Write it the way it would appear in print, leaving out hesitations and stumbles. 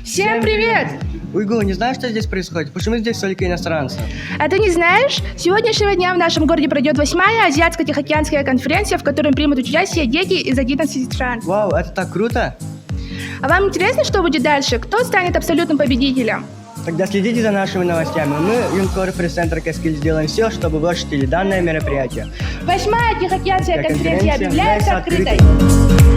Всем привет! Уйгу, не знаешь, что здесь происходит? Почему здесь столько иностранцев? А ты не знаешь? С сегодняшнего дня в нашем городе пройдет 8-я Азиатско-Тихоокеанская конференция, в которой примут участие дети из 11 стран. Вау, это так круто! А вам интересно, что будет дальше? Кто станет абсолютным победителем? Тогда следите за нашими новостями. Мы, Юнкор пресс-центр Каскиль, сделаем все, чтобы вы ощутили данное мероприятие. 8-я Тихоокеанская конференция объявляется открытой.